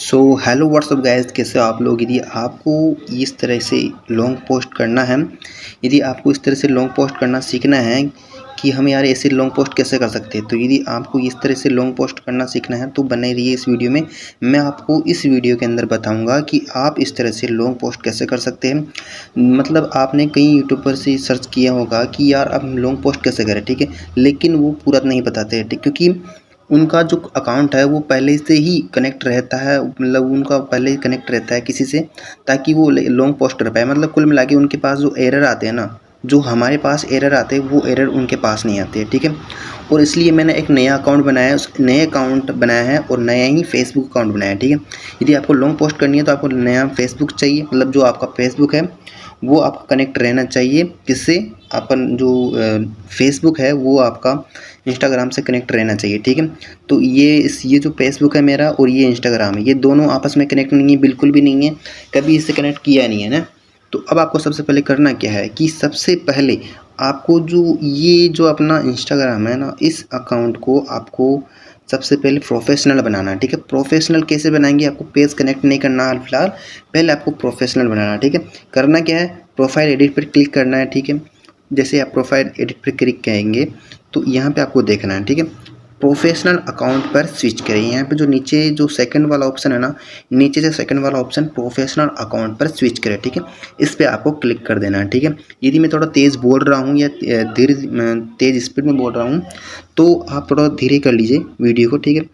So hello what's up guys, कैसे हो आप लोग। यदि आपको इस तरह से लॉन्ग पोस्ट करना है, यदि आपको इस तरह से लॉन्ग पोस्ट करना सीखना है कि हम यार ऐसे लॉन्ग पोस्ट कैसे कर सकते हैं, तो यदि आपको इस तरह से लॉन्ग पोस्ट करना सीखना है तो बने रहिए इस वीडियो में। मैं आपको इस वीडियो के अंदर बताऊंगा कि आप इस तरह से लॉन्ग पोस्ट कैसे कर सकते हैं। मतलब आपने कई यूट्यूब पर से सर्च किया होगा कि यार अब लॉन्ग पोस्ट कैसे करें, ठीक है, लेकिन वो पूरा नहीं बताते हैं, ठीक, क्योंकि उनका जो अकाउंट है वो पहले से ही कनेक्ट रहता है, मतलब उनका पहले ही कनेक्ट रहता है किसी से, ताकि वो लॉन्ग पोस्ट कर पाए। मतलब कुल मिला के उनके पास जो एरर आते हैं ना, जो हमारे पास एरर आते हैं वो एरर उनके पास नहीं आते, ठीक है। और इसलिए मैंने एक नया अकाउंट बनाया है, उस नए अकाउंट बनाया है और नया ही फेसबुक अकाउंट बनाया है, ठीक है। यदि आपको लॉन्ग पोस्ट करनी है तो आपको नया फेसबुक चाहिए, मतलब जो आपका फेसबुक है वो आपका कनेक्ट रहना चाहिए, जिससे अपन जो फेसबुक है वो आपका इंस्टाग्राम से कनेक्ट रहना चाहिए, ठीक है। तो ये जो फेसबुक है मेरा और ये इंस्टाग्राम है, ये दोनों आपस में कनेक्ट नहीं है, बिल्कुल भी नहीं है, कभी इससे कनेक्ट किया नहीं है ना। तो अब आपको सबसे पहले करना क्या है कि सबसे पहले आपको जो अपना इंस्टाग्राम है ना, इस अकाउंट को आपको सबसे पहले प्रोफेशनल बनाना है, ठीक है। प्रोफेशनल कैसे बनाएंगे, आपको पेज कनेक्ट नहीं करना हाल फिलहाल, पहले आपको प्रोफेशनल बनाना है, ठीक है। करना क्या है, प्रोफाइल एडिट पर क्लिक करना है, ठीक है। जैसे आप प्रोफाइल एडिट पर क्लिक करेंगे तो यहाँ पे आपको देखना है, ठीक है। प्रोफेशनल अकाउंट पर स्विच करें, यहाँ पे जो नीचे जो सेकंड वाला ऑप्शन है ना, नीचे से सेकंड वाला ऑप्शन प्रोफेशनल अकाउंट पर स्विच करें, ठीक है। इस पे आपको क्लिक कर देना है, ठीक है। यदि मैं थोड़ा तेज़ बोल रहा हूँ या धीरे तेज़ स्पीड में बोल रहा हूँ तो आप थोड़ा धीरे कर लीजिए वीडियो को, ठीक है।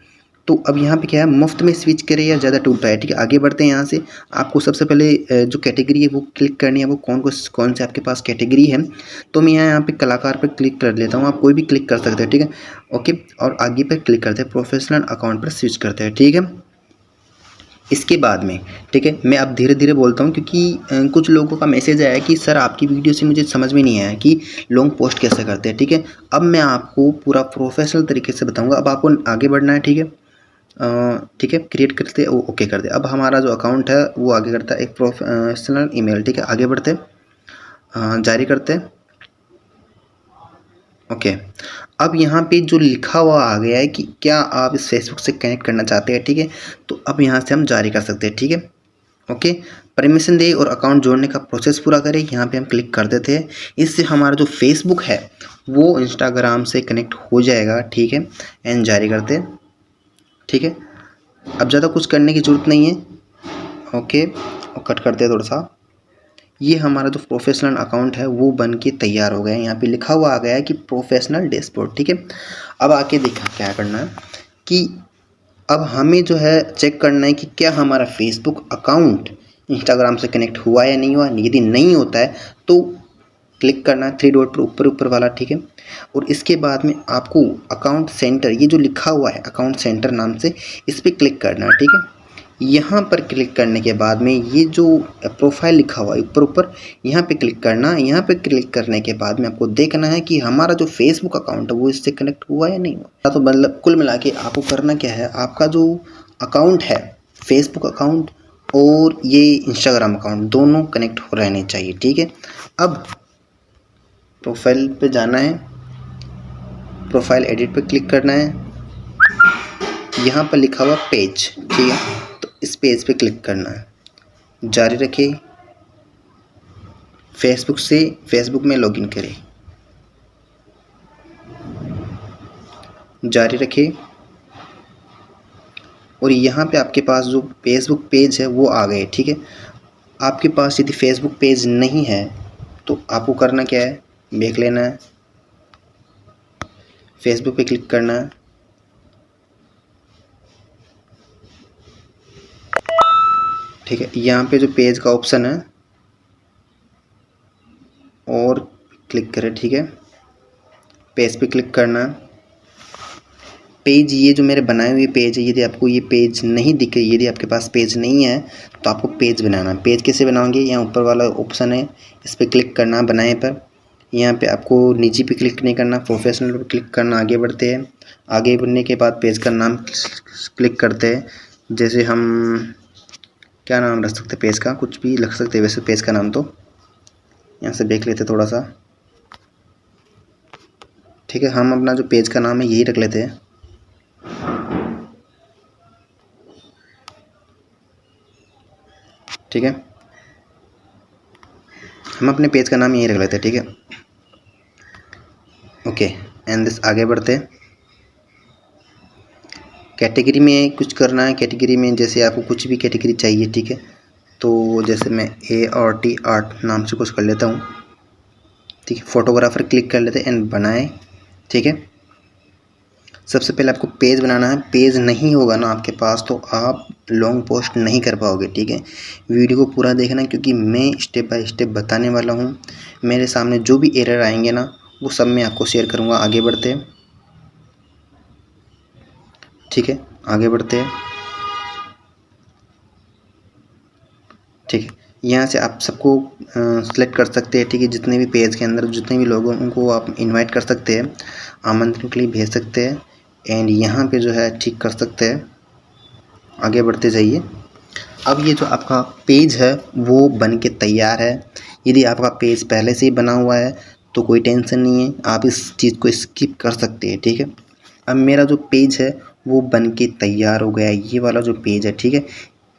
तो अब यहाँ पे क्या है, मुफ्त में स्विच करें या ज़्यादा टूल है, ठीक है। आगे बढ़ते हैं। यहाँ से आपको सबसे पहले जो कैटेगरी है वो क्लिक करनी है, वो कौन से आपके पास कैटेगरी है। तो मैं यहाँ पे कलाकार पर क्लिक कर लेता हूँ, आप कोई भी क्लिक कर सकते हैं, ठीक है। ओके, और आगे पे क्लिक करते हैं, प्रोफेशनल अकाउंट पर स्विच करते हैं, ठीक है। इसके बाद में, ठीक है, मैं अब धीरे धीरे बोलता हूँ क्योंकि कुछ लोगों का मैसेज आया कि सर आपकी वीडियो से मुझे समझ में नहीं आया कि लॉन्ग पोस्ट कैसे करते हैं, ठीक है। अब मैं आपको पूरा प्रोफेशनल तरीके से बताऊँगा। अब आपको आगे बढ़ना है, ठीक है। ठीक है, क्रिएट करते ओके कर दे। अब हमारा जो अकाउंट है वो आगे करता है एक प्रोफेशनल ईमेल, ठीक है। आगे बढ़ते जारी करते। ओके, अब यहाँ पे जो लिखा हुआ आ गया है कि क्या आप इस फेसबुक से कनेक्ट करना चाहते हैं, ठीक है। तो अब यहाँ से हम जारी कर सकते हैं, ठीक है। ओके, परमिशन दे और अकाउंट जोड़ने का प्रोसेस पूरा करें, यहाँ पे हम क्लिक कर देते हैं। इससे हमारा जो फेसबुक है वो इंस्टाग्राम से कनेक्ट हो जाएगा, ठीक है। एंड जारी करते हैं, ठीक है। अब ज़्यादा कुछ करने की ज़रूरत नहीं है। ओके, और कट करते हैं थोड़ा सा। ये हमारा जो प्रोफेशनल अकाउंट है वो बन के तैयार हो गया है। यहाँ पे लिखा हुआ आ गया है कि प्रोफेशनल डैशबोर्ड, ठीक है। अब आके देखा क्या करना है कि अब हमें जो है चेक करना है कि क्या हमारा फेसबुक अकाउंट इंस्टाग्राम से कनेक्ट हुआ या नहीं हुआ। यदि नहीं होता है तो क्लिक करना है थ्री डॉट पर ऊपर ऊपर वाला, ठीक है। और इसके बाद में आपको अकाउंट सेंटर, ये जो लिखा हुआ है अकाउंट सेंटर नाम से, इस पर क्लिक करना है, ठीक है। यहाँ पर क्लिक करने के बाद में ये जो प्रोफाइल लिखा हुआ है ऊपर ऊपर, यहाँ पे क्लिक करना है। यहाँ पे क्लिक करने के बाद में आपको देखना है कि हमारा जो फेसबुक अकाउंट है वो इससे कनेक्ट हुआ या नहीं हुआ। तो मतलब कुल मिला के आपको करना क्या है, आपका जो अकाउंट है फेसबुक अकाउंट और ये इंस्टाग्राम अकाउंट दोनों कनेक्ट हो रहने चाहिए, ठीक है। अब प्रोफाइल पे जाना है, प्रोफाइल एडिट पे क्लिक करना है, यहाँ पर लिखा हुआ पेज, ठीक है। तो इस पेज पे क्लिक करना है, जारी रखिए। फेसबुक में लॉगिन करें, जारी रखिए। और यहाँ पे आपके पास जो फेसबुक पेज है वो आ गए, ठीक है। आपके पास यदि फेसबुक पेज नहीं है तो आपको करना क्या है, देख लेना है, फेसबुक पे क्लिक करना है, ठीक है। यहाँ पे जो पेज का ऑप्शन है और क्लिक करें, ठीक है। पेज पे क्लिक करना है। पेज ये जो मेरे बनाए हुए पेज है, यदि आपको ये पेज नहीं दिखे, यदि आपके पास पेज नहीं है तो आपको पेज बनाना है। पेज कैसे बनाओगे, यहाँ ऊपर वाला ऑप्शन है, इस पर क्लिक करना बनाए पर। यहाँ पे आपको निजी पे क्लिक नहीं करना, प्रोफेशनल पे क्लिक करना। आगे बढ़ते हैं, आगे बढ़ने के बाद पेज का नाम क्लिक करते हैं। जैसे हम क्या नाम रख सकते हैं, पेज का कुछ भी लिख सकते हैं वैसे पेज का नाम। तो यहाँ से देख लेते थोड़ा सा, ठीक है। हम अपना जो पेज का नाम है यही रख लेते हैं। ठीक है, हम अपने पेज का नाम यही रख लेते हैं। ठीक है, ओके एंड दिस आगे बढ़ते। कैटेगरी में कुछ करना है। कैटेगरी में जैसे आपको कुछ भी कैटेगरी चाहिए, ठीक है, तो जैसे मैं ART आर्ट नाम से कुछ कर लेता हूँ। ठीक है, फोटोग्राफर क्लिक कर लेते हैं एंड बनाए। ठीक है, सबसे पहले आपको पेज बनाना है। पेज नहीं होगा ना आपके पास तो आप लॉन्ग पोस्ट नहीं कर पाओगे। ठीक है, वीडियो को पूरा देखना क्योंकि मैं स्टेप बाय स्टेप बताने वाला हूँ। मेरे सामने जो भी एरर आएंगे ना वो सब मैं आपको शेयर करूँगा। आगे बढ़ते हैं। ठीक है, आगे बढ़ते हैं। ठीक है, यहाँ से आप सबको सेलेक्ट कर सकते हैं। ठीक है, जितने भी पेज के अंदर जितने भी लोग हैं उनको आप इनवाइट कर सकते हैं, आमंत्रण के लिए भेज सकते हैं एंड यहाँ पे जो है ठीक कर सकते हैं। आगे बढ़ते जाइए। अब ये जो आपका पेज है वो बन के तैयार है। यदि आपका पेज पहले से ही बना हुआ है तो कोई टेंशन नहीं है, आप इस चीज़ को स्किप कर सकते हैं। ठीक है, अब मेरा जो पेज है वो बन के तैयार हो गया है, ये वाला जो पेज है। ठीक है,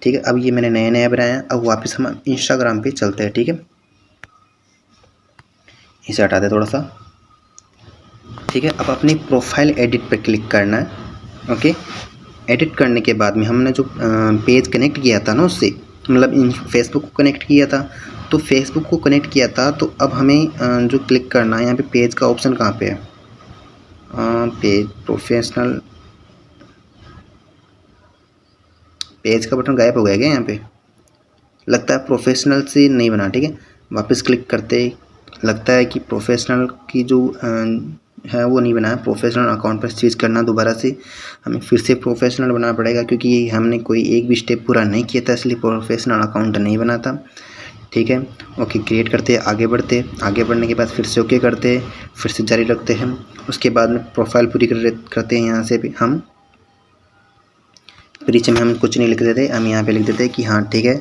ठीक है, अब ये मैंने नया नया बनाया है। अब वापस हम इंस्टाग्राम पे चलते हैं। ठीक है, इसे हटा दे थोड़ा सा। ठीक है, अब अपनी प्रोफाइल एडिट पे क्लिक करना है। ओके, एडिट करने के बाद में हमने जो पेज कनेक्ट किया था ना उससे, मतलब इन फेसबुक को कनेक्ट किया था, तो फेसबुक को कनेक्ट किया था तो अब हमें जो क्लिक करना है यहाँ पे पेज का ऑप्शन कहाँ पे है, पेज प्रोफेशनल, पेज का बटन गायब हो गया क्या यहाँ पे, लगता है प्रोफेशनल से नहीं बना। ठीक है, वापस क्लिक करते लगता है कि प्रोफेशनल की जो है वो नहीं बना है। प्रोफेशनल अकाउंट पर स्विच करना दोबारा से, हमें फिर से प्रोफेशनल बनाना पड़ेगा क्योंकि हमने कोई एक भी स्टेप पूरा नहीं किया था, इसलिए प्रोफेशनल अकाउंट नहीं बना था। ठीक है, ओके क्रिएट करते हैं। आगे बढ़ते, आगे बढ़ने के बाद फिर से ओके करते, फिर से जारी रखते हैं। उसके बाद में प्रोफाइल पूरी करते हैं। यहाँ से भी हम परिचय में हम कुछ नहीं लिख देते, हम यहाँ पे लिख देते हैं कि हाँ ठीक है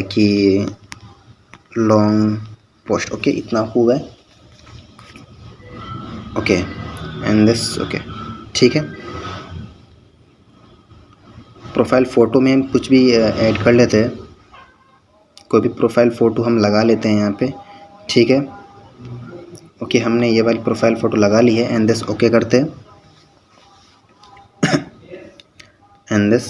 कि लॉन्ग पोस्ट। ओके, इतना हुआ है। Okay and this okay. ठीक है, प्रोफाइल फ़ोटो में हम कुछ भी ऐड कर लेते हैं, कोई भी प्रोफाइल फ़ोटो हम लगा लेते हैं यहाँ पे। ठीक है, ओके हमने ये वाली प्रोफाइल फ़ोटो लगा ली है एंड दिस ओके करते हैं एंड दिस।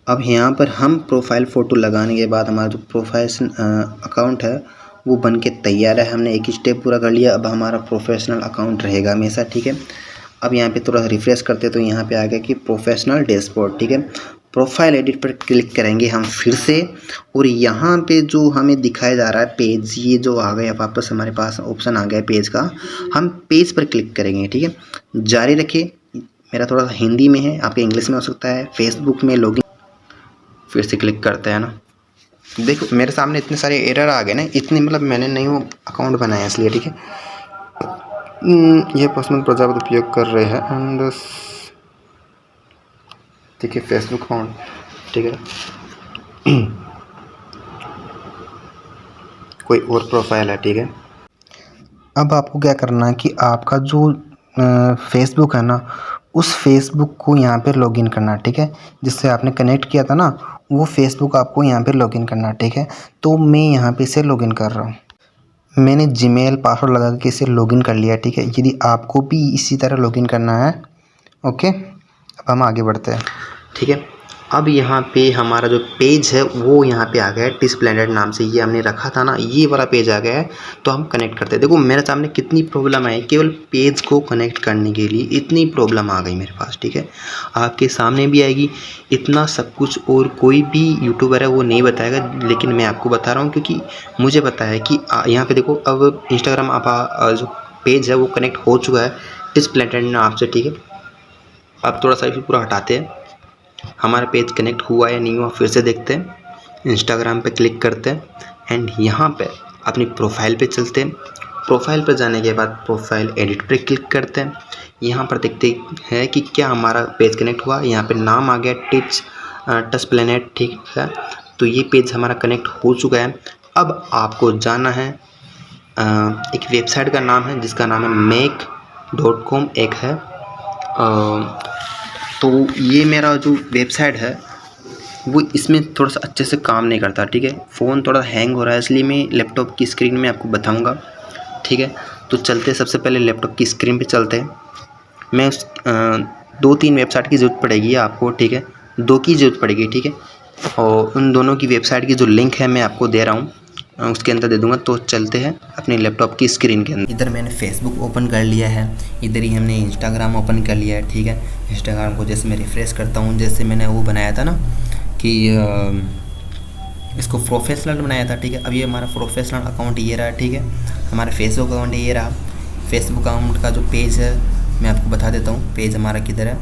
अब यहाँ पर हम प्रोफाइल फ़ोटो लगाने के बाद हमारा जो प्रोफेशनल अकाउंट है वो बन के तैयार है। हमने एक स्टेप पूरा कर लिया, अब हमारा प्रोफेशनल अकाउंट रहेगा हमेशा। ठीक है, अब यहाँ पे थोड़ा रिफ्रेश करते तो यहाँ पे आ गया कि प्रोफेशनल डैशबोर्ड। ठीक है, प्रोफाइल एडिट पर क्लिक करेंगे हम फिर से और यहाँ पे जो हमें दिखाया जा रहा है पेज, ये जो आ गया वापस हमारे पास ऑप्शन आ गया पेज का, हम पेज पर क्लिक करेंगे। ठीक है, जारी रखिए। मेरा थोड़ा सा हिंदी में है, आपके इंग्लिश में हो सकता है। फेसबुक में लॉगिन फिर से क्लिक करते हैं ना, देखो मेरे सामने इतने सारे एरर आ गए ना, इतने मतलब मैंने नहीं वो अकाउंट बनाया इसलिए। ठीक है, ये पर्सनल प्रजापति उपयोग कर रहे हैं एंड ठीक है फेसबुक अकाउंट। ठीक है कोई और प्रोफाइल है। ठीक है, अब आपको क्या करना है कि आपका जो फेसबुक है ना उस फेसबुक को यहाँ पे लॉगिन करना। ठीक है, जिससे आपने कनेक्ट किया था ना वो फेसबुक आपको यहाँ पे लॉगिन करना। ठीक है, तो मैं यहाँ पे इसे लॉगिन कर रहा हूँ। मैंने जीमेल पासवर्ड लगा के इसे लॉगिन कर लिया। ठीक है, यदि आपको भी इसी तरह लॉगिन करना है। ओके, अब हम आगे बढ़ते हैं। ठीक है, अब यहाँ पे हमारा जो पेज है वो यहाँ पे आ गया है टिस्प्लेनेड नाम से, ये हमने रखा था ना, ये वाला पेज आ गया है। तो हम कनेक्ट करते हैं। देखो मेरे सामने कितनी प्रॉब्लम आई, केवल पेज को कनेक्ट करने के लिए इतनी प्रॉब्लम आ गई मेरे पास। ठीक है, आपके सामने भी आएगी। इतना सब कुछ और कोई भी यूट्यूबर है वो नहीं बताएगा, लेकिन मैं आपको बता रहा हूँ क्योंकि मुझे पता है कि यहाँ पे देखो अब इंस्टाग्राम आप जो पेज है वो कनेक्ट हो चुका है टिस्प्लेनेड नाम से। ठीक है, अब थोड़ा सा इसे पूरा हटाते हैं, हमारा पेज कनेक्ट हुआ या नहीं हुआ फिर से देखते हैं। इंस्टाग्राम पे क्लिक करते हैं एंड यहाँ पे अपनी प्रोफाइल पे चलते हैं। प्रोफाइल पर जाने के बाद प्रोफाइल एडिट पे क्लिक करते हैं। यहाँ पर देखते हैं कि क्या हमारा पेज कनेक्ट हुआ। यहाँ पे नाम आ गया टिस्प्लेनेड। ठीक है, तो ये पेज हमारा कनेक्ट हो चुका है। अब आपको जाना है, एक वेबसाइट का नाम है जिसका नाम है make.com एक है। तो ये मेरा जो वेबसाइट है वो इसमें थोड़ा सा अच्छे से काम नहीं करता, ठीक है। फ़ोन थोड़ा हैंग हो रहा है, इसलिए मैं लैपटॉप की स्क्रीन में आपको बताऊंगा, ठीक है। तो चलते सबसे पहले लैपटॉप की स्क्रीन पे चलते हैं। मैं उस 2-3 वेबसाइट की ज़रूरत पड़ेगी आपको, ठीक है। 2 की ज़रूरत पड़ेगी, ठीक है। और उन दोनों की वेबसाइट की जो लिंक है मैं आपको दे रहा हूँ, उसके अंदर दे दूँगा। तो चलते हैं अपने लैपटॉप की स्क्रीन के अंदर। इधर मैंने फेसबुक ओपन कर लिया है, इधर ही हमने इंस्टाग्राम ओपन कर लिया है, ठीक है। इंस्टाग्राम को जैसे मैं रिफ़्रेश करता हूँ, जैसे मैंने वो बनाया था ना कि इसको प्रोफेशनल बनाया था, ठीक है। अब ये हमारा प्रोफेशनल अकाउंट ये रहा, ठीक है। हमारा फेसबुक अकाउंट ये रहा। फेसबुक अकाउंट का जो पेज है मैं आपको बता देता हूँ, पेज हमारा किधर है।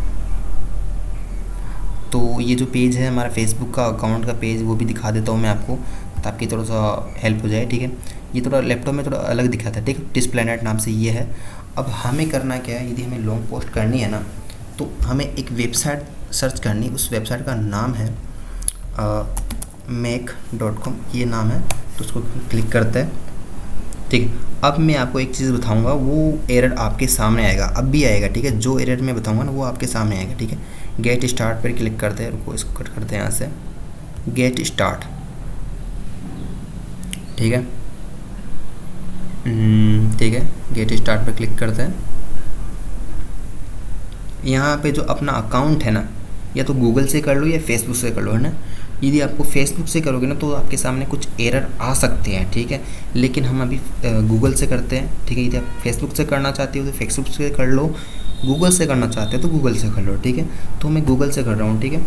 तो ये जो पेज है हमारा फेसबुक का अकाउंट का पेज, वो भी दिखा देता हूँ मैं आपको, ताकि थोड़ा सा हेल्प हो जाए, ठीक है। ये थोड़ा लैपटॉप में थोड़ा अलग दिखाता है, ठीक है। डिस्प्लेनेट नाम से ये है। अब हमें करना क्या है, यदि हमें लॉन्ग पोस्ट करनी है ना, तो हमें एक वेबसाइट सर्च करनी। उस वेबसाइट का नाम है make.com, ये नाम है। तो उसको क्लिक करते हैं, ठीक है। अब मैं आपको एक चीज़ बताऊंगा, वो एरर आपके सामने आएगा, अब भी आएगा, ठीक है। जो एरर मैं बताऊंगा ना वो आपके सामने आएगा, ठीक है। गेट स्टार्ट पर क्लिक करते हैं, रुको इसको कट करते हैं यहाँ से, गेट स्टार्ट, ठीक है। ठीक है, गेट स्टार्ट पर क्लिक करते हैं। यहाँ पे जो अपना अकाउंट है ना, या तो गूगल से कर लो या फेसबुक से कर लो, है ना। यदि आपको फेसबुक से करोगे ना तो आपके सामने कुछ एरर आ सकते हैं, ठीक है। लेकिन हम अभी गूगल से करते हैं, ठीक है। यदि आप फेसबुक से करना चाहते हो तो फेसबुक से कर लो, गूगल से करना चाहते हो तो गूगल से कर लो, ठीक है। तो मैं गूगल से कर रहा हूँ, ठीक है।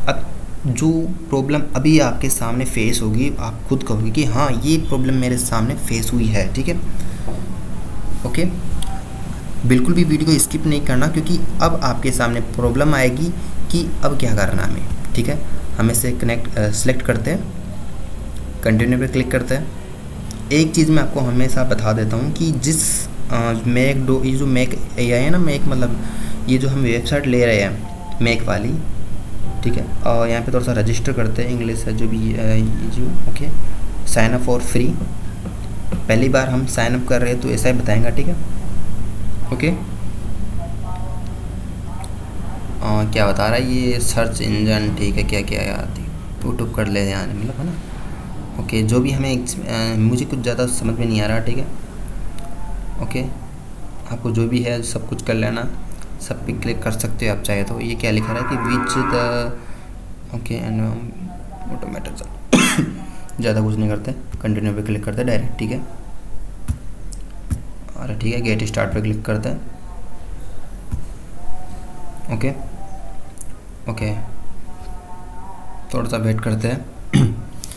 अब जो प्रॉब्लम अभी आपके सामने फेस होगी, आप खुद कहोगे कि हाँ ये प्रॉब्लम मेरे सामने फेस हुई है, ठीक है। ओके, बिल्कुल भी वीडियो को स्किप नहीं करना, क्योंकि अब आपके सामने प्रॉब्लम आएगी कि अब क्या करना है हमें, ठीक है। हम इसे सेलेक्ट करते हैं, कंटिन्यू पे क्लिक करते हैं। एक चीज़ मैं आपको हमेशा बता देता हूँ कि जिस ये जो मैक AI है ना, मैक मतलब ये जो हम वेबसाइट ले रहे हैं मैक वाली, ठीक है। और यहाँ पे थोड़ा सा रजिस्टर करते हैं, इंग्लिश है जो भी ये जो, okay. Sign up for free, पहली बार हम साइन अप कर रहे हैं तो ऐसा ही बताएंगा, ठीक है। ओके, क्या बता रहा है ये, सर्च इंजन, ठीक है। क्या क्या यार, यूट्यूब कर ले यहाँ, मतलब है ना। ओके, जो भी हमें मुझे कुछ ज़्यादा समझ में नहीं आ रहा, ठीक है। ओके, आपको जो भी है सब कुछ कर लेना, सब पे क्लिक कर सकते हो आप चाहे तो। ये क्या लिखा रहा है कि which the, okay, and automatic ज़्यादा कुछ नहीं करते, कंटिन्यू पे क्लिक करते डायरेक्ट, ठीक है। और ठीक है, गेट स्टार्ट पे क्लिक करते हैं, ओके। ओके, थोड़ा सा वेट करते हैं।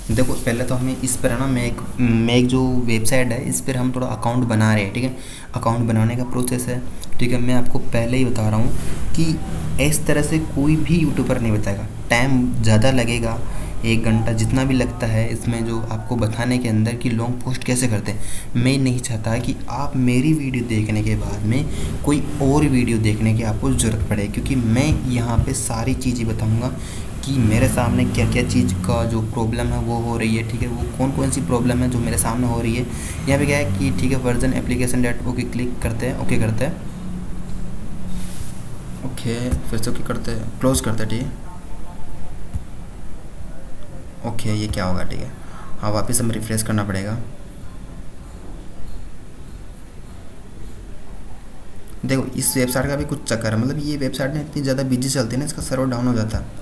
देखो पहले तो हमें इस पर है ना, मैं एक जो वेबसाइट है इस पर हम थोड़ा अकाउंट बना रहे हैं, ठीक है। अकाउंट बनाने का प्रोसेस है, ठीक है। मैं आपको पहले ही बता रहा हूँ कि इस तरह से कोई भी यूट्यूबर नहीं बताएगा, टाइम ज़्यादा लगेगा, 1 घंटा जितना भी लगता है इसमें जो आपको बताने के अंदर कि लॉन्ग पोस्ट कैसे करते हैं। मैं नहीं चाहता कि आप मेरी वीडियो देखने के बाद में कोई और वीडियो देखने की आपको ज़रूरत पड़े, क्योंकि मैं यहाँ पे सारी चीज़ें बताऊँगा कि मेरे सामने क्या क्या चीज़ का जो प्रॉब्लम है वो हो रही है, ठीक है। वो कौन कौन सी प्रॉब्लम है जो मेरे सामने हो रही है। यहाँ पे क्या है कि ठीक है, version application date, okay click करते हैं, ओके करते हैं, ओके फिर से ओके करते हैं, क्लोज करते हैं, ठीक है। ओके, ये क्या होगा, ठीक है। हाँ, वापस हमें रिफ्रेश करना पड़ेगा। देखो इस वेबसाइट का भी कुछ चक्कर है, मतलब ये वेबसाइट में इतनी ज़्यादा बिजी चलती है ना, इसका सर्वर डाउन हो जाता है।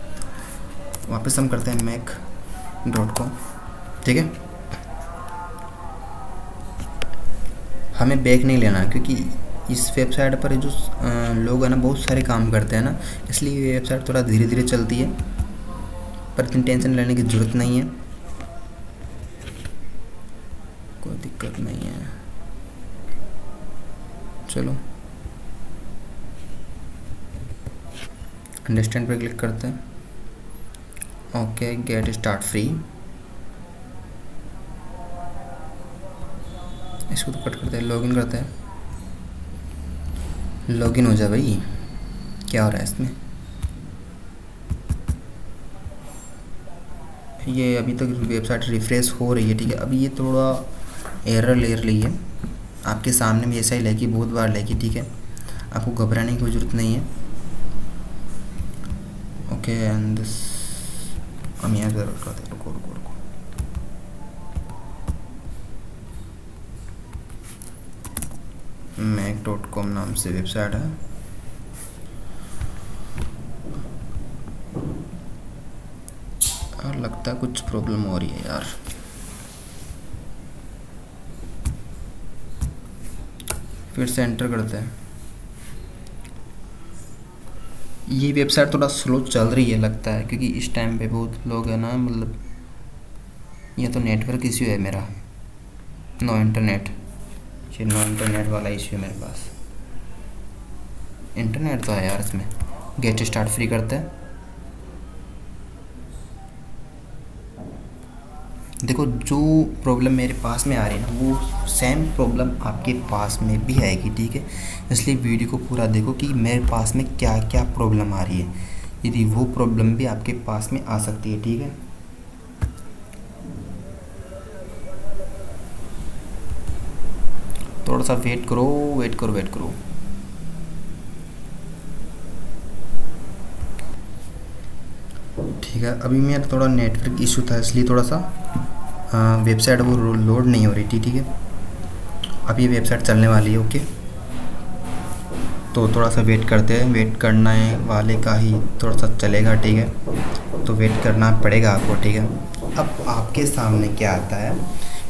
वापस हम करते हैं make.com, ठीक है। हमें बैक नहीं लेना, क्योंकि इस वेबसाइट पर जो लोग हैं ना बहुत सारे काम करते हैं ना, इसलिए ये वेबसाइट थोड़ा धीरे धीरे चलती है, पर इतनी टेंशन लेने की ज़रूरत नहीं है, कोई दिक्कत नहीं है। चलो अंडरस्टैंड पे क्लिक करते हैं, ओके, गेट स्टार्ट फ्री, इसको तो कट करते हैं, लॉगिन करते हैं। लॉगिन हो जाए भाई, क्या हो रहा है इसमें। ये अभी तक वेबसाइट रिफ्रेश हो रही है, ठीक है। अभी ये थोड़ा एरर ले रही है, आपके सामने भी ऐसा ही लेगी, बहुत बार लेगी, ठीक है। आपको घबराने की कोई ज़रूरत नहीं है, ओके। एंड हम यहाँ से करते हैं, रुको रुको रुको, mac.com नाम से वेबसाइट है। और लगता है कुछ प्रॉब्लम हो रही है यार। फिर से एंटर करते हैं। ये वेबसाइट थोड़ा स्लो चल रही है लगता है, क्योंकि इस टाइम पे बहुत लोग है ना, मतलब ये तो नेटवर्क इश्यू है मेरा, नो इंटरनेट, ये नो इंटरनेट वाला इश्यू है मेरे पास। इंटरनेट तो है यार इसमें। गेट स्टार्ट फ्री करते हैं। देखो जो प्रॉब्लम मेरे पास में आ रही है ना, वो सेम प्रॉब्लम आपके पास में भी आएगी, ठीक है। इसलिए वीडियो को पूरा देखो कि मेरे पास में क्या क्या प्रॉब्लम आ रही है, यदि वो प्रॉब्लम भी आपके पास में आ सकती है, ठीक है। थोड़ा सा वेट करो, वेट करो, वेट करो। ठीक है, अभी मेरा थोड़ा नेटवर्क इशू था, इसलिए थोड़ा सा वेबसाइट वो लोड नहीं हो रही थी, ठीक है। अब ये वेबसाइट चलने वाली है, ओके। तो थोड़ा सा वेट करते हैं, वेट करने वाले का ही थोड़ा सा चलेगा, ठीक है। तो वेट करना पड़ेगा आपको, ठीक है। अब आपके सामने क्या आता है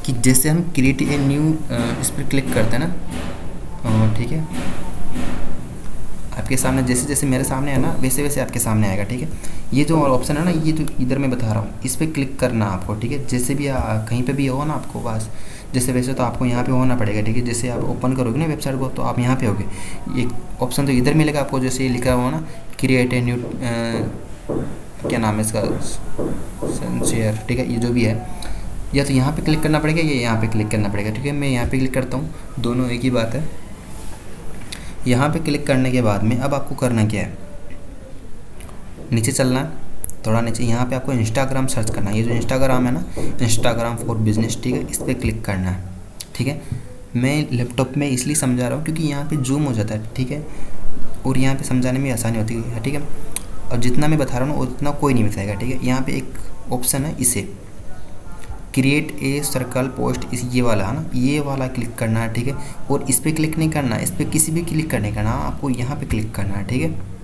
कि जैसे हम क्रिएट ए न्यू इस पर क्लिक करते हैं ना, ठीक है। आपके सामने जैसे जैसे मेरे सामने है ना, वैसे वैसे आपके सामने आएगा, ठीक है। ये जो ऑप्शन है ना, ये जो इधर मैं बता रहा हूँ, इस पर क्लिक करना आपको, ठीक है। जैसे भी कहीं पे भी हो ना आपको पास, जैसे वैसे तो आपको यहाँ पे होना पड़ेगा, ठीक है। जैसे आप ओपन करोगे ना वेबसाइट को, तो आप यहाँ पे होगे, ये ऑप्शन तो इधर मिलेगा आपको, जैसे ये लिखा हुआ ना, क्रिएट ए न्यू, क्या नाम है इसका, शेयर, ठीक है। ये जो भी है, या तो यहाँ पे क्लिक करना पड़ेगा या यहाँ पे क्लिक करना पड़ेगा, ठीक है। मैं यहाँ पे क्लिक करता हूँ, दोनों एक ही बात है। यहाँ पे क्लिक करने के बाद में अब आपको करना क्या है, नीचे चलना है, थोड़ा नीचे, यहाँ पे आपको इंस्टाग्राम सर्च करना है। ये जो इंस्टाग्राम है ना, इंस्टाग्राम फॉर बिजनेस, ठीक है, इस पर क्लिक करना है, ठीक है। मैं लैपटॉप में इसलिए समझा रहा हूँ क्योंकि यहाँ पे जूम हो जाता है, ठीक है, और यहाँ पे समझाने में आसानी होती है, ठीक है। और जितना मैं बता रहा हूँ उतना कोई नहीं बताएगा, ठीक है। यहाँ पे एक ऑप्शन है, इसे क्रिएट ए सर्कल पोस्ट, इस ये वाला है ना, ये वाला क्लिक करना है, ठीक है। और इस पर क्लिक नहीं करना, इस पर किसी भी क्लिक करने करना, आपको यहाँ पे क्लिक करना है, ठीक है।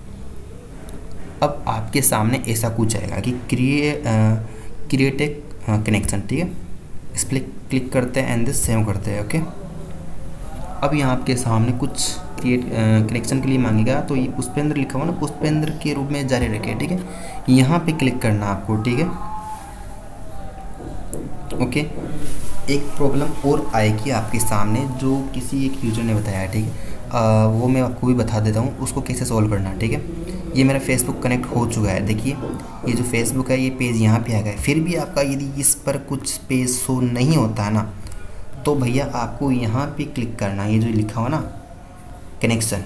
अब आपके सामने ऐसा कुछ आएगा कि क्रिएट ए कनेक्शन, ठीक है। इस पर क्लिक करते हैं एंड सेव करते हैं, ओके। अब यहाँ आपके सामने कुछ क्रिएट कनेक्शन के लिए मांगेगा, तो ये पुष्पेंद्र लिखा हुआ ना, पुष्पेंद्र के रूप में जारी रखे, ठीक है। यहाँ पे क्लिक करना आपको, ठीक है, ओके। एक प्रॉब्लम और आएगी आपके सामने जो किसी एक यूजर ने बताया, ठीक है। वो मैं आपको भी बता देता हूँ उसको कैसे सॉल्व करना, ठीक है। ये मेरा फेसबुक कनेक्ट हो चुका है, देखिए ये जो फेसबुक है, ये पेज यहाँ पे आ गया है। फिर भी आपका यदि इस पर कुछ पेज शो नहीं होता है ना, तो भैया आपको यहाँ पे क्लिक करना है, ये जो लिखा हुआ ना कनेक्शन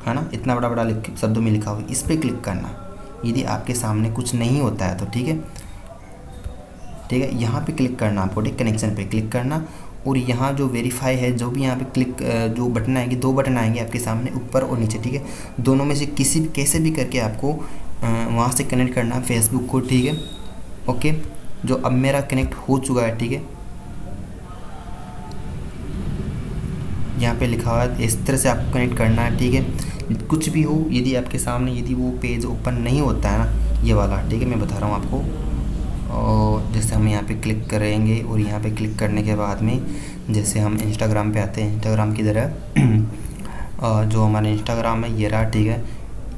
है ना, इतना बड़ा बड़ा शब्दों में लिखा हुआ, इस पर क्लिक करना यदि आपके सामने कुछ नहीं होता है तो, ठीक है, ठीक है। यहाँ पे क्लिक करना आपको, ठीक, कनेक्शन पे क्लिक करना, और यहाँ जो वेरीफाई है, जो भी यहाँ पे क्लिक जो बटन आएंगे, दो बटन आएंगे आपके सामने, ऊपर और नीचे, ठीक है। दोनों में से किसी भी कैसे भी करके आपको वहाँ से कनेक्ट करना है फेसबुक को, ठीक है, ओके। जो अब मेरा कनेक्ट हो चुका है, ठीक है, यहाँ पे लिखा हुआ है, इस तरह से आपको कनेक्ट करना है, ठीक है। कुछ भी हो, यदि आपके सामने यदि वो पेज ओपन नहीं होता है ना, ये वाला, ठीक है, मैं बता रहा हूँ आपको। और जैसे हम यहाँ पे क्लिक करेंगे, और यहाँ पे क्लिक करने के बाद में जैसे हम इंस्टाग्राम पे आते हैं, इंस्टाग्राम की तरह जो हमारा इंस्टाग्राम है ये रहा, ठीक है।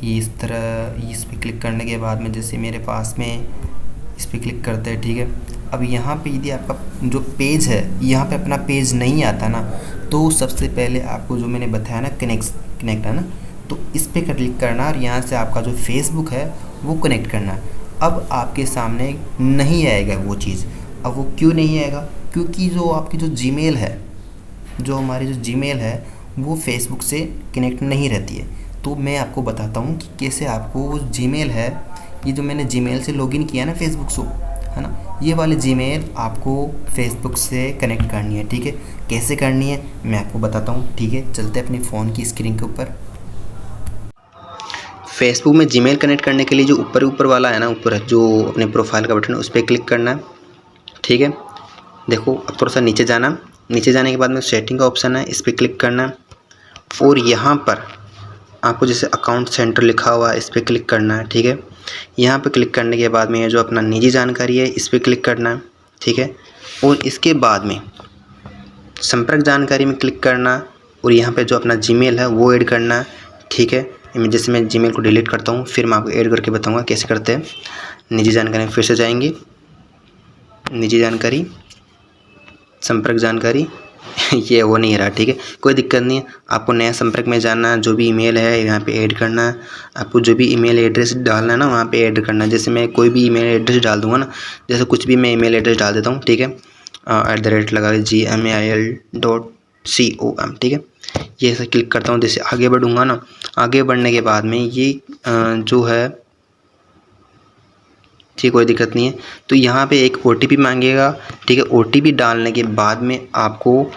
इस तरह इस पर क्लिक करने के बाद में जैसे मेरे पास में इस पर क्लिक करते हैं, ठीक है। अब यहाँ पे यदि आपका जो पेज है, यहाँ पे अपना पेज नहीं आता ना, तो सबसे पहले आपको जो मैंने बताया ना कनेक्ट है ना, तो इस पर क्लिक करना, और यहाँ से आपका जो फेसबुक है वो कनेक्ट करना। अब आपके सामने नहीं आएगा वो चीज़। अब वो क्यों नहीं आएगा, क्योंकि जो आपकी जो जीमेल है, जो हमारी जो जीमेल है, वो फेसबुक से कनेक्ट नहीं रहती है। तो मैं आपको बताता हूँ कि कैसे आपको वो जीमेल है, ये जो मैंने जीमेल से लॉगिन किया ना फेसबुक से, है ना, ये वाली जीमेल आपको फेसबुक से कनेक्ट करनी है, ठीक है। कैसे करनी है मैं आपको बताता हूँ, ठीक है। चलते अपने फ़ोन की स्क्रीन के ऊपर। फेसबुक में जीमेल कनेक्ट करने के लिए जो ऊपर वाला है ना, ऊपर जो अपने प्रोफाइल का बटन है उस पर क्लिक करना है। ठीक है, देखो अब थोड़ा सा नीचे जाना, नीचे जाने के बाद में सेटिंग का ऑप्शन है, इस पर क्लिक करना है और यहाँ पर आपको जैसे अकाउंट सेंटर लिखा हुआ है इस पर क्लिक करना है। ठीक है, यहाँ पे क्लिक करने के बाद में ये जो अपना निजी जानकारी है इस पर क्लिक करना है। ठीक है, और इसके बाद में संपर्क जानकारी में क्लिक करना और यहाँ पे जो अपना जीमेल है वो ऐड करना है। ठीक है, जैसे मैं जीमेल को डिलीट करता हूँ फिर मैं आपको ऐड करके बताऊँगा कैसे करते हैं। निजी जानकारी में फिर से जाएंगे, निजी जानकारी, संपर्क जानकारी ये हो नहीं रहा। ठीक है, कोई दिक्कत नहीं है, आपको नया संपर्क में जाना है, जो भी ईमेल है यहाँ पे ऐड करना है। आपको जो भी ईमेल एड्रेस डालना है ना वहाँ पे ऐड करना है। जैसे मैं कोई भी ईमेल एड्रेस डाल दूँगा ना, जैसे कुछ भी मैं ईमेल एड्रेस डाल देता हूँ। ठीक है, @ लगा gmail.com। ठीक है, ये ऐसे क्लिक करता हूँ। जैसे आगे बढ़ूँगा ना, आगे बढ़ने के बाद में ये जो है, ठीक, कोई दिक्कत नहीं है। तो यहाँ पे एक OTP मांगेगा। ठीक है, OTP डालने के बाद में आपको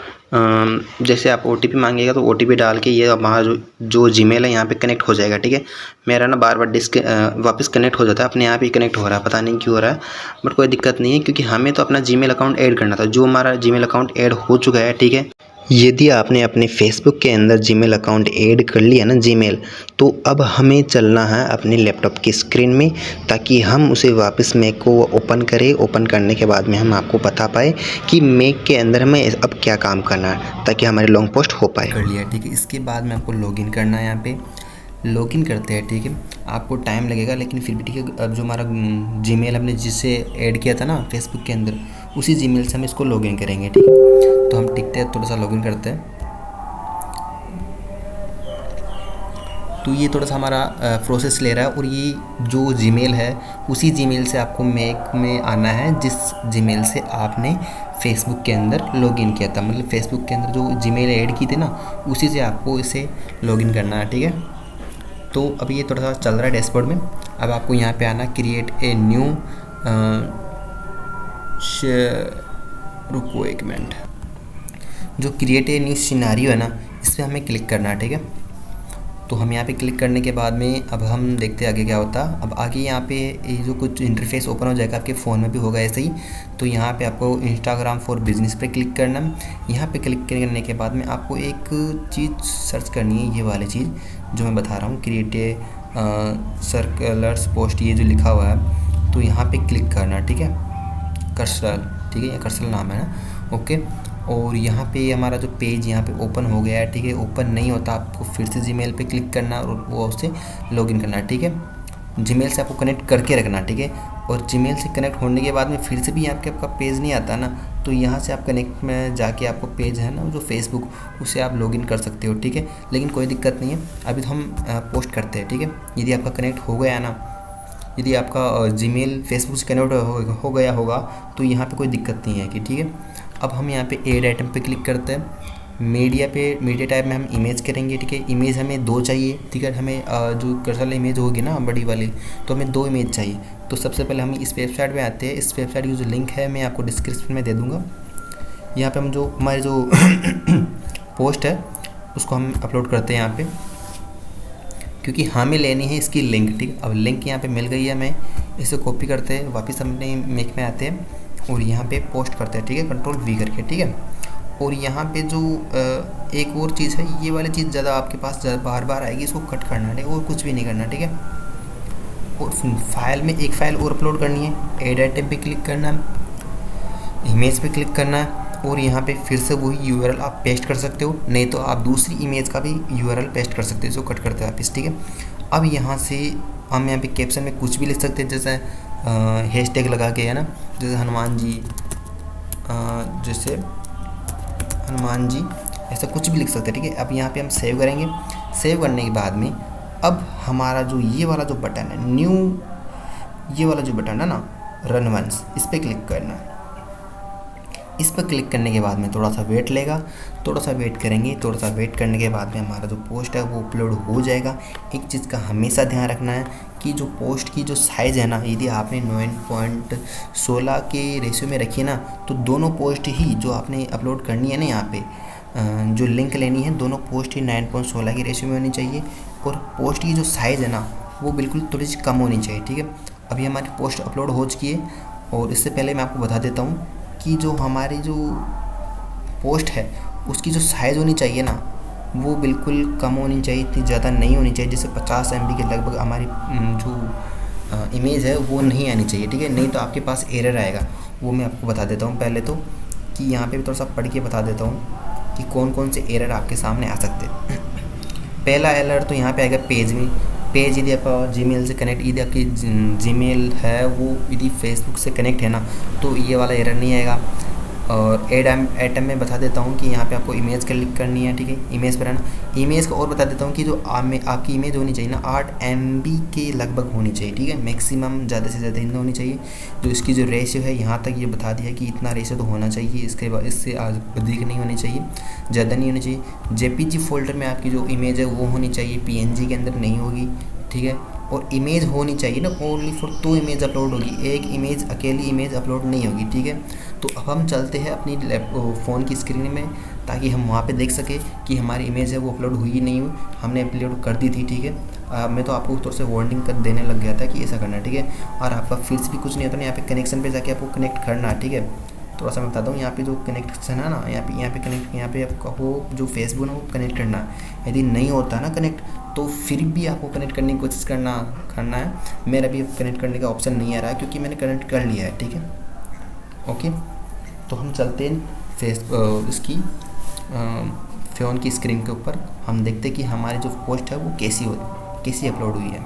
जैसे आप OTP मांगेगा तो OTP डाल के ये हमारा जो जीमेल है यहाँ पे कनेक्ट हो जाएगा। ठीक है, मेरा ना बार बार वापस कनेक्ट हो जाता है, अपने आप ही कनेक्ट हो रहा है, पता नहीं क्यों हो रहा है, बट कोई दिक्कत नहीं है क्योंकि हमें तो अपना जीमेल अकाउंट ऐड करना था। जो हमारा जीमेल अकाउंट ऐड हो चुका है। ठीक है, यदि आपने अपने फेसबुक के अंदर जीमेल अकाउंट ऐड कर लिया ना जीमेल, तो अब हमें चलना है अपने लैपटॉप की स्क्रीन में ताकि हम उसे वापस मैक को ओपन करें। ओपन करने के बाद में हम आपको बता पाए कि मैक के अंदर हमें अब क्या काम करना है ताकि हमारे लॉन्ग पोस्ट हो पाए। कर लिया। ठीक है, इसके बाद में आपको लॉगिन करना है। यहाँ पे लॉगिन करते हैं। ठीक है, आपको टाइम लगेगा लेकिन फिर भी ठीक है। अब जो हमारा जीमेल हमने जिससे ऐड किया था ना फेसबुक के अंदर, उसी जीमेल से हम इसको लॉगिन करेंगे। ठीक है, तो हम टिकते हैं, थोड़ा सा लॉगिन करते हैं। तो ये थोड़ा सा हमारा प्रोसेस ले रहा है और ये जो जीमेल है उसी जीमेल से आपको मैक में आना है जिस जीमेल से आपने फेसबुक के अंदर लॉगिन किया था। मतलब फेसबुक के अंदर जो जीमेल ऐड की थी ना उसी से आपको इसे लॉगिन करना है। ठीक है, तो अभी ये थोड़ा सा चल रहा है डैशबोर्ड में। अब आपको यहाँ पे आना क्रिएट ए न्यू, रुको एक मिनट, जो क्रिएट ए न्यू सिनेरियो है ना इस पर हमें क्लिक करना है। ठीक है, तो हम यहाँ पे क्लिक करने के बाद में अब हम देखते हैं आगे क्या होता है। अब आगे यहाँ पे ये जो कुछ इंटरफेस ओपन हो जाएगा, आपके फ़ोन में भी होगा ऐसे ही। तो यहाँ पे आपको इंस्टाग्राम फॉर बिजनेस पे क्लिक करना है। यहाँ पे क्लिक करने के बाद में आपको एक चीज़ सर्च करनी है, ये वाली चीज़ जो मैं बता रहा हूँ, क्रिएट ए सर्कुलर्स पोस्ट, ये जो लिखा हुआ है। तो यहाँ पे क्लिक करना। ठीक है, कर्सर, ठीक है, ये कर्सर नाम है ना, ओके। और यहाँ पे हमारा जो पेज यहाँ पे ओपन हो गया है। ठीक है, ओपन नहीं होता, आपको फिर से जीमेल पे क्लिक करना और वो उससे लॉगिन करना। ठीक है, जीमेल से आपको कनेक्ट करके रखना। ठीक है, और जीमेल से कनेक्ट होने के बाद में फिर से भी आपका पेज नहीं आता ना, तो यहाँ से आप कनेक्ट में जाके आपको पेज है ना जो फेसबुक, उसे आप लॉगिन कर सकते हो। ठीक है, लेकिन कोई दिक्कत नहीं है, अभी तो हम पोस्ट करते हैं। ठीक है, यदि आपका कनेक्ट हो गया ना, यदि आपका जीमेल फेसबुक से कनेक्ट हो गया होगा तो यहाँ पे कोई दिक्कत नहीं है कि। ठीक है, अब हम यहाँ पे ऐड आइटम पे क्लिक करते हैं। मीडिया टाइप में हम इमेज करेंगे। ठीक है, इमेज हमें 2 चाहिए। ठीक है, हमें जो कर्सर इमेज होगी ना बड़ी वाली, तो हमें 2 इमेज चाहिए। तो सबसे पहले हम इस वेबसाइट में आते हैं। इस वेबसाइट की जो लिंक है मैं आपको डिस्क्रिप्शन में दे दूँगा। यहाँ पर हम जो हमारे जो पोस्ट है उसको हम अपलोड करते हैं यहाँ पर, क्योंकि हमें लेनी है इसकी लिंक। ठीक, अब लिंक यहाँ पे मिल गई है, हमें इसे कॉपी करते हैं, वापस अपने मैक में आते हैं और यहाँ पे पोस्ट करते हैं। ठीक है, Ctrl+V करके। ठीक है, और यहाँ पे जो एक और चीज़ है, ये वाली चीज़ ज़्यादा आपके पास बार बार आएगी, इसको कट करना है और कुछ भी नहीं करना। ठीक है, और फाइल में एक फ़ाइल और अपलोड करनी है। ऐड आइटम पे क्लिक करना है, इमेज पे क्लिक करना है और यहाँ पे फिर से वही URL आप पेस्ट कर सकते हो, नहीं तो आप दूसरी इमेज का भी URL पेस्ट कर सकते हो, इसको कट करते हैं वापस। ठीक है, अब यहाँ से हम यहाँ पे कैप्शन में कुछ भी लिख सकते हैं, जैसे हैशटैग लगा के, है ना, जैसे हनुमान जी, ऐसा कुछ भी लिख सकते हैं। ठीक है, अब यहाँ पे हम सेव करेंगे। सेव करने के बाद में अब हमारा जो ये वाला जो बटन है न्यू, ये वाला जो बटन है ना रन वंस, इस पर क्लिक करना है। इस पर क्लिक करने के बाद में थोड़ा सा वेट लेगा, थोड़ा सा वेट करेंगे। थोड़ा सा वेट करने के बाद में हमारा जो पोस्ट है वो अपलोड हो जाएगा। एक चीज़ का हमेशा ध्यान रखना है कि जो पोस्ट की जो साइज़ है ना, यदि आपने 9.16 के रेशियो में रखी है ना, तो दोनों पोस्ट ही जो आपने अपलोड करनी है ना, यहाँ पे जो लिंक लेनी है, दोनों पोस्ट ही 9.16 की रेशियो में होनी चाहिए। और पोस्ट की जो साइज़ है ना वो बिल्कुल थोड़ी सी कम होनी चाहिए, ठीक है। अभी हमारी पोस्ट अपलोड हो चुकी है, और इससे पहले मैं आपको बता देता हूँ कि जो हमारी जो पोस्ट है उसकी जो साइज़ होनी चाहिए ना, वो बिल्कुल कम होनी चाहिए, इतनी ज़्यादा नहीं होनी चाहिए। जैसे 50 MB के लगभग हमारी जो इमेज है वो नहीं आनी चाहिए, ठीक है, नहीं तो आपके पास एरर आएगा। वो मैं आपको बता देता हूँ पहले तो, कि यहाँ पे भी थोड़ा सा पढ़ के बता देता हूँ कि कौन कौन से एरर आपके सामने आ सकते हैं। पहला एरर तो यहाँ पे आएगा पेज में। पेज यदि आप जीमेल से कनेक्ट, यदि आपकी जीमेल है वो यदि फेसबुक से कनेक्ट है ना, तो ये वाला एरर नहीं आएगा। और ऐड आइटम में बता देता हूँ कि यहाँ पे आपको इमेज क्लिक करनी है, ठीक है, इमेज पर आना। इमेज को और बता देता हूँ कि जो आपकी इमेज होनी चाहिए ना 8 MB के लगभग होनी चाहिए, ठीक है, मैक्सिमम ज़्यादा से ज़्यादा इतना होनी चाहिए। तो इसकी जो रेशियो है यहाँ तक ये बता दिया कि इतना रेशियो तो होना चाहिए, इसके बाद इससे अधिक नहीं होनी चाहिए, ज़्यादा नहीं होनी चाहिए। JPG फोल्डर में आपकी जो इमेज है वो होनी चाहिए, PNG के अंदर नहीं होगी, ठीक है। और इमेज होनी चाहिए ना ओनली फॉर 2 इमेज अपलोड होगी, एक इमेज अकेली इमेज अपलोड नहीं होगी, ठीक है। तो अब हम चलते हैं अपनी फ़ोन की स्क्रीन में, ताकि हम वहाँ पे देख सके कि हमारी इमेज है वो अपलोड हुई ही नहीं हुई, हमने अपलोड कर दी थी, ठीक है। मैं तो आपको थोड़ा सा वार्निंग कर देने लग गया था कि ऐसा करना है, ठीक है। और आपका फील्स भी कुछ नहीं होता ना, यहाँ पे कनेक्शन पे जाके आपको कनेक्ट करना है, ठीक है। थोड़ा सा मैं बताता हूँ, यहाँ पे जो कनेक्शन है ना, यहाँ पे कनेक्ट, यहाँ पे आपको जो फेसबुक है वो कनेक्ट करना है। यदि नहीं होता ना कनेक्ट, तो फिर भी आपको कनेक्ट करने की कोशिश करना है। मेरा भी कनेक्ट करने का ऑप्शन नहीं आ रहा है क्योंकि मैंने कनेक्ट कर लिया है, ठीक है, ओके। तो हम चलते हैं इसकी फ़ोन की स्क्रीन के ऊपर, हम देखते हैं कि हमारी जो पोस्ट है वो कैसी अपलोड हुई है।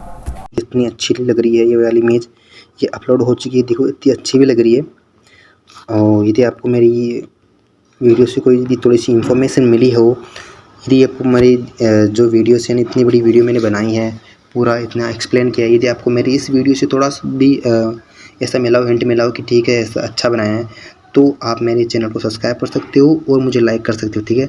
इतनी अच्छी लग रही है ये वाली इमेज, ये अपलोड हो चुकी है, देखो इतनी अच्छी भी लग रही है। और यदि आपको मेरी वीडियो से कोई यदि थोड़ी सी इन्फॉर्मेशन मिली हो, यदि आपको मेरी जो वीडियोस है, इतनी बड़ी वीडियो मैंने बनाई है, पूरा इतना एक्सप्लेन किया है, यदि आपको मेरी इस वीडियो से थोड़ा सा भी ऐसा मिला हो, हिंट मिला हो कि ठीक है ऐसा अच्छा बनाया है, तो आप मेरे चैनल को सब्सक्राइब कर सकते हो और मुझे लाइक कर सकते हो, ठीक है।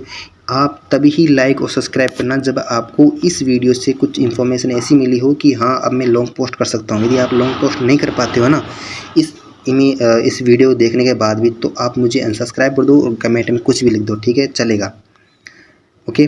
आप तभी ही लाइक और सब्सक्राइब करना जब आपको इस वीडियो से कुछ इन्फॉर्मेशन ऐसी मिली हो कि हाँ अब मैं लॉन्ग पोस्ट कर सकता हूँ। यदि आप लॉन्ग पोस्ट नहीं कर पाते हो ना इस वीडियो देखने के बाद भी, तो आप मुझे अनसब्सक्राइब कर दो और कमेंट में कुछ भी लिख दो, ठीक है, चलेगा, ओके।